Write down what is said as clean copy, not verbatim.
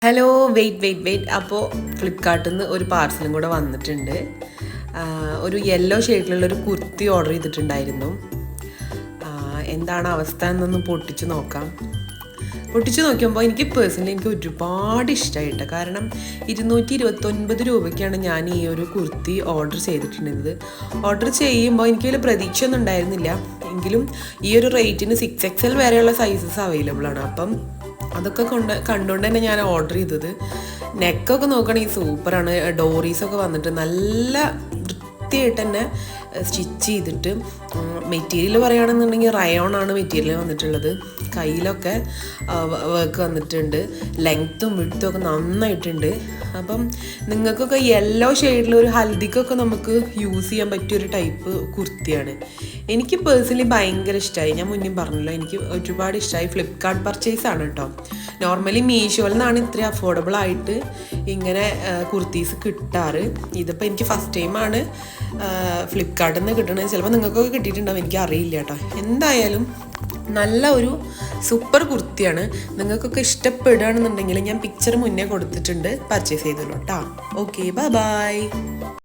Hello wait അപ്പോൾ ഫ്ലിപ്കാർട്ടിൽ നിന്ന് ഒരു പാർസലും കൂടെ വന്നിട്ടുണ്ട്. ഒരു യെല്ലോ ഷെയ്ഡിലുള്ളൊരു കുർത്തി ഓർഡർ ചെയ്തിട്ടുണ്ടായിരുന്നു. എന്താണ് അവസ്ഥ എന്നൊന്ന് പൊട്ടിച്ച് നോക്കുമ്പോൾ എനിക്ക് പേഴ്സണലി ഒരുപാട് ഇഷ്ടമായിട്ട്. കാരണം 229 രൂപയ്ക്കാണ് ഞാൻ ഈ ഒരു കുർത്തി ഓർഡർ ചെയ്തിട്ടുണ്ടായിരുന്നത്. ഓർഡർ ചെയ്യുമ്പോൾ എനിക്ക് വലിയ പ്രതീക്ഷയൊന്നും ഉണ്ടായിരുന്നില്ല. എങ്കിലും ഈ ഒരു റേറ്റിന് 6XL വരെയുള്ള സൈസസ് അവൈലബിൾ ആണ്. അപ്പം അതൊക്കെ കണ്ടുകൊണ്ട് തന്നെ ഞാൻ ഓർഡർ ചെയ്തത്. നെക്കൊക്കെ നോക്കുകയാണെങ്കിൽ സൂപ്പറാണ്. ഡോറീസൊക്കെ വന്നിട്ട് നല്ല വൃത്തിയായിട്ട് തന്നെ സ്റ്റിച്ച് ചെയ്തിട്ട്, മെറ്റീരിയൽ പറയുകയാണെന്നുണ്ടെങ്കിൽ റയോൺ ആണ് മെറ്റീരിയൽ വന്നിട്ടുള്ളത്. കയ്യിലൊക്കെ വർക്ക് വന്നിട്ടുണ്ട്. ലെങ്ത്തും വിഡ്ത്തും ഒക്കെ നന്നായിട്ടുണ്ട്. അപ്പം നിങ്ങൾക്കൊക്കെ യെല്ലോ ഷെയ്ഡിൽ ഒരു ഹൽദിക്കൊക്കെ നമുക്ക് യൂസ് ചെയ്യാൻ പറ്റിയൊരു ടൈപ്പ് കുർത്തിയാണ്. എനിക്ക് പേഴ്സണലി ഭയങ്കര ഇഷ്ടമായി. ഞാൻ മുന്നേ പറഞ്ഞല്ലോ, എനിക്ക് ഒരുപാട് ഇഷ്ടമായി. ഫ്ലിപ്കാർട്ട് പർച്ചേസ് ആണ് കേട്ടോ. നോർമലി മീഷോയിൽ നിന്നാണ് ഇത്രയും അഫോർഡബിൾ ആയിട്ട് ഇങ്ങനെ കുർത്തീസ് കിട്ടാറ്. ഇതിപ്പോൾ എനിക്ക് ഫസ്റ്റ് ടൈമാണ് ഫ്ലിപ്കാർട്ടിൽ നിന്ന് കിട്ടണത്. ചിലപ്പോൾ നിങ്ങൾക്കൊക്കെ കിട്ടിയിട്ടുണ്ടാവും, എനിക്ക് അറിയില്ല കേട്ടോ. എന്തായാലും നല്ല ഒരു സൂപ്പർ കുർത്തിയാണ്. നിങ്ങൾക്കൊക്കെ ഇഷ്ടപ്പെടുകയാണെന്നുണ്ടെങ്കിൽ ഞാൻ പിക്ചർ മുന്നേ കൊടുത്തിട്ടുണ്ട്, പർച്ചേസ് ചെയ്തോളൂ കേട്ടോ. Okay, by.